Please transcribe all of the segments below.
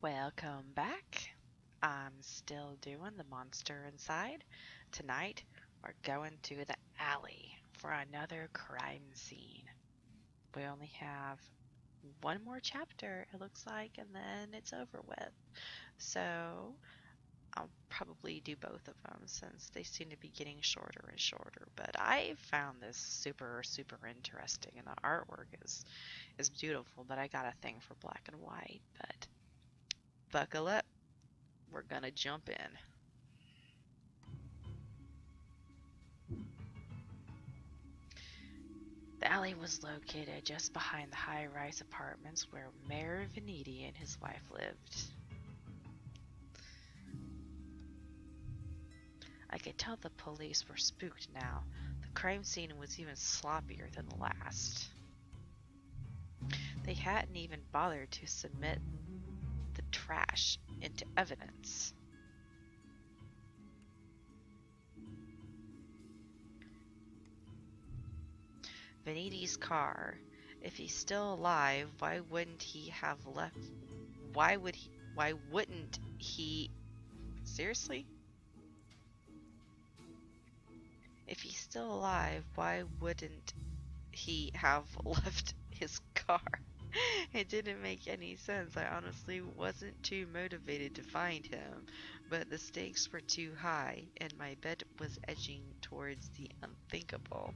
Welcome back. I'm still doing the Monster Inside. Tonight, we're going to the alley for another crime scene. We only have one more chapter, it looks like, and then it's over with. So, I'll probably do both of them since they seem to be getting shorter and shorter. But I found this super interesting, and the artwork is beautiful. But I got a thing for black and white. But buckle up. We're gonna jump in. The alley was located just behind the high-rise apartments where Mayor Veneti and his wife lived. I could tell the police were spooked now. The crime scene was even sloppier than the last. They hadn't even bothered to submit the trash into evidence. Veneti's car. If he's still alive, why wouldn't he have left? Why wouldn't he? Seriously? If he's still alive, why wouldn't he have left his car? It didn't make any sense. I honestly wasn't too motivated to find him, but the stakes were too high, and my bet was edging towards the unthinkable.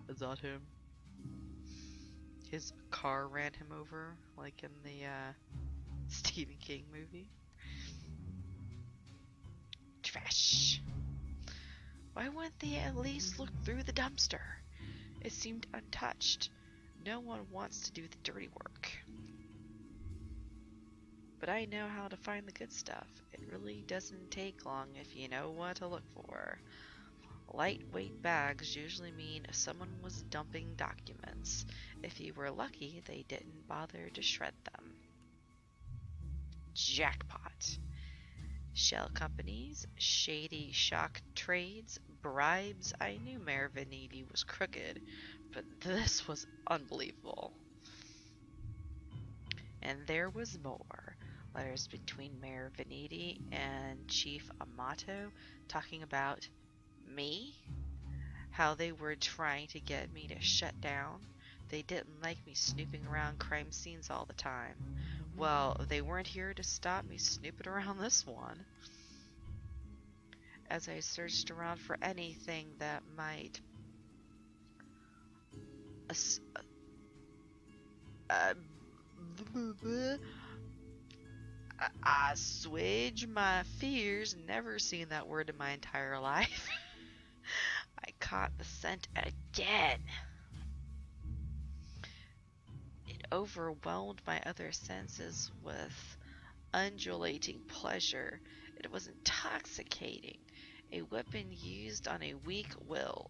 Was that him? His car ran him over, like in the Stephen King movie. Trash. Why wouldn't they at least look through the dumpster? It seemed untouched. No one wants to do the dirty work. But I know how to find the good stuff. It really doesn't take long if you know what to look for. Lightweight bags usually mean someone was dumping documents. If you were lucky, they didn't bother to shred them. Jackpot. Shell companies, shady shock trades, bribes. I knew Mayor Veneti was crooked, but this was unbelievable. And there was more. Letters between Mayor Veneti and Chief Amato talking about me? How they were trying to get me to shut down. They didn't like me snooping around crime scenes all the time. Well, they weren't here to stop me snooping around this one. As I searched around for anything that might assuage my fears. Never seen that word in my entire life. I caught the scent again. It overwhelmed my other senses with undulating pleasure. It was intoxicating. A weapon used on the weak-willed.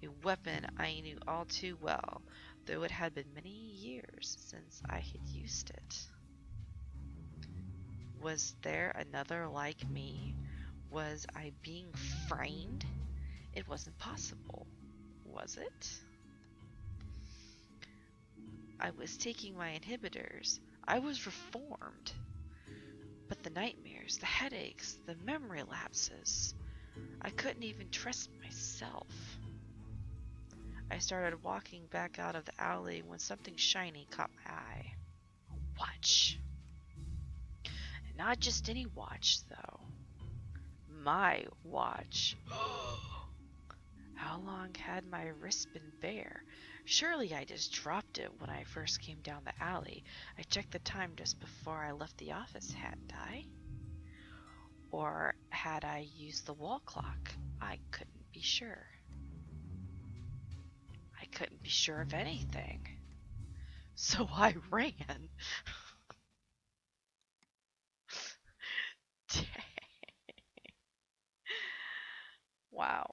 A weapon I knew all too well, though it had been many years since I had used it. Was there another like me? Was I being framed? It wasn't possible, was it? I was taking my inhibitors. I was reformed. But the nightmares, the headaches, the memory lapses, I couldn't even trust myself. I started walking back out of the alley when something shiny caught my eye. A watch. And not just any watch, though. My watch. How long had my wrist been bare? Surely I just dropped it when I first came down the alley. I checked the time just before I left the office, hadn't I? Or had I used the wall clock? I couldn't be sure. I couldn't be sure of anything. So I ran. Dang. Wow.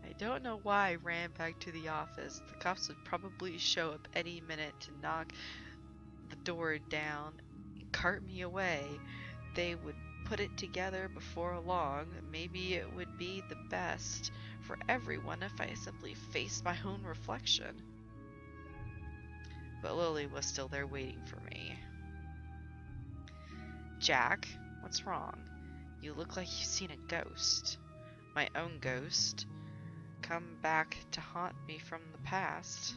I don't know why I ran back to the office. The cops would probably show up any minute to knock the door down and cart me away. They would put it together before long. Maybe it would be the best for everyone if I simply faced my own reflection. but Lily was still there waiting for me. Jack, what's wrong? You look like you've seen a ghost. My own ghost. Come back to haunt me from the past.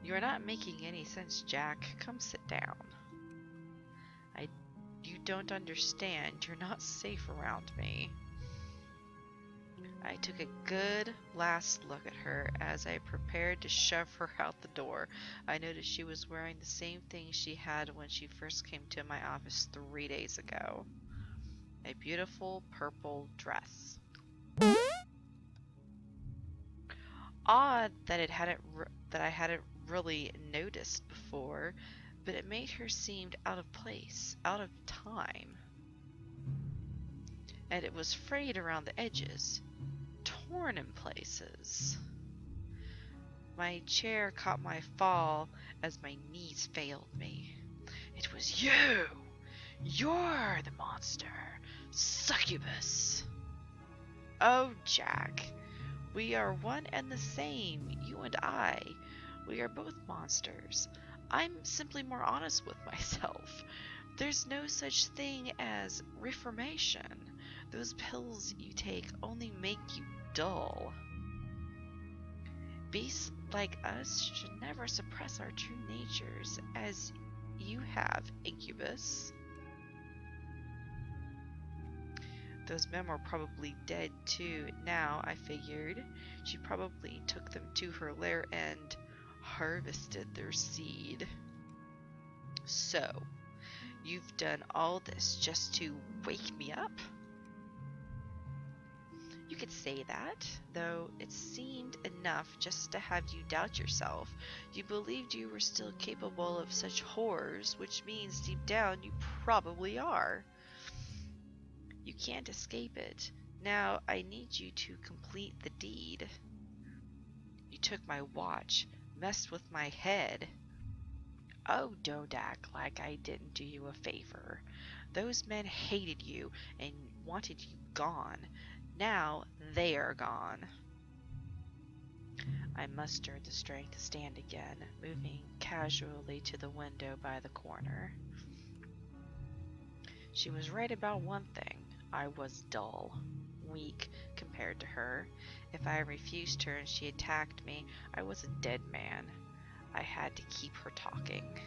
You're not making any sense, Jack. Come sit down. You don't understand. You're not safe around me. I took a good last look at her as I prepared to shove her out the door. I noticed she was wearing the same thing she had when she first came to my office 3 days ago. A beautiful purple dress. Odd that I hadn't really noticed before, but it made her seem out of place, out of time. And it was frayed around the edges, torn in places. My chair caught my fall as my knees failed me. It was you! You're the monster! Succubus! Oh, Jack, we are one and the same, you and I. We are both monsters. I'm simply more honest with myself. There's no such thing as reformation. Those pills you take only make you dull. Beasts like us should never suppress our true natures, as you have, incubus. Those men were probably dead too now, I figured. She probably took them to her lair and harvested their seed. So, you've done all this just to wake me up? You could say that, though it seemed enough just to have you doubt yourself. You believed you were still capable of such horrors, which means deep down you probably are. You can't escape it. Now I need you to complete the deed. You took my watch, messed with my head. Oh, don't act like I didn't do you a favor. Those men hated you and wanted you gone. Now they are gone. I mustered the strength to stand again, moving casually to the window by the corner. She was right about one thing. I was dull, weak compared to her. If I refused her and she attacked me, I was a dead man. I had to keep her talking.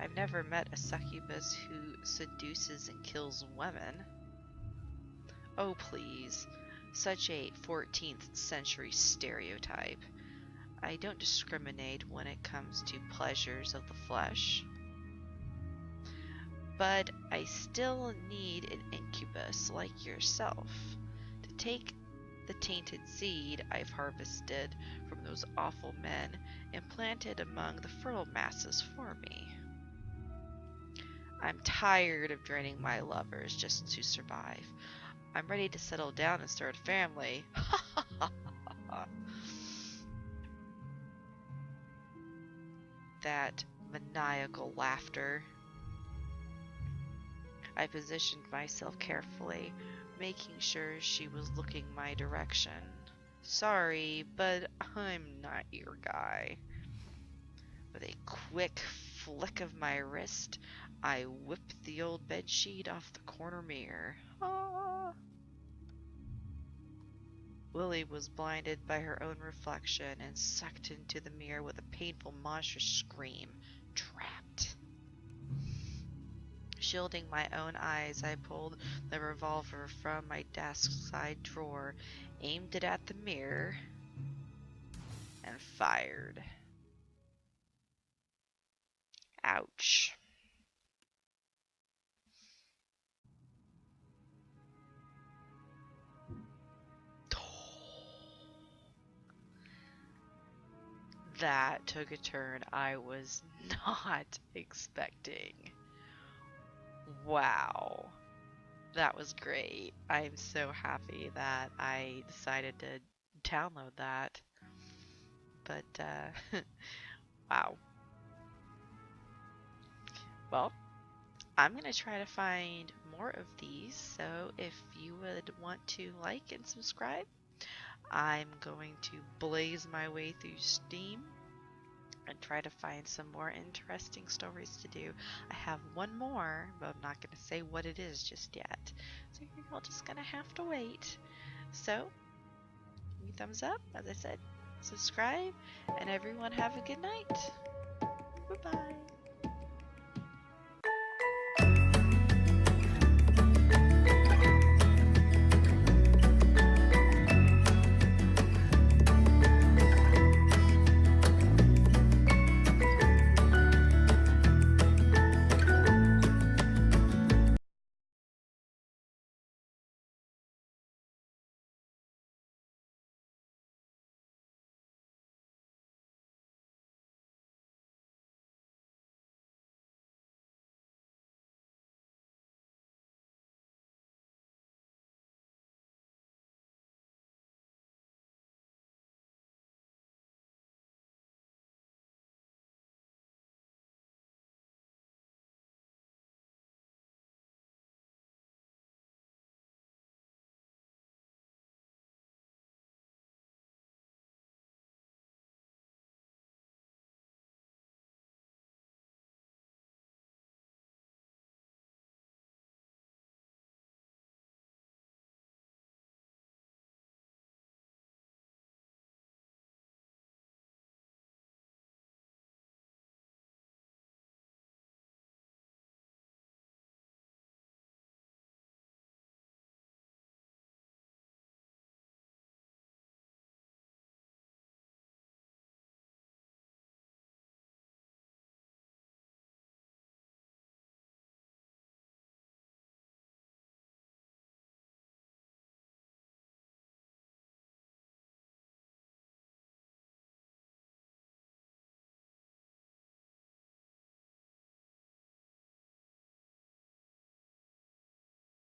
I've never met a succubus who seduces and kills women. Oh, please. Such a 14th century stereotype. I don't discriminate when it comes to pleasures of the flesh. But I still need an incubus like yourself to take the tainted seed I've harvested from those awful men and plant it among the fertile masses for me. I'm tired of draining my lovers just to survive. I'm ready to settle down and start a family. That maniacal laughter. I positioned myself carefully, making sure she was looking my direction. Sorry, but I'm not your guy. With a quick flick of my wrist, I whipped the old bedsheet off the corner mirror. Ah. Lily was blinded by her own reflection and sucked into the mirror with a painful, monstrous scream. Trapped. Shielding my own eyes, I pulled the revolver from my desk side drawer, aimed it at the mirror, and fired. Ouch. That took a turn I was not expecting. Wow. That was great. I'm so happy that I decided to download that. But, wow. Well, I'm going to try to find more of these, so if you would want to like and subscribe, I'm going to blaze my way through Steam and try to find some more interesting stories to do. I have one more, but I'm not going to say what it is just yet. So you're all just going to have to wait. So, give me a thumbs up, as I said, subscribe, and everyone have a good night. Bye-bye.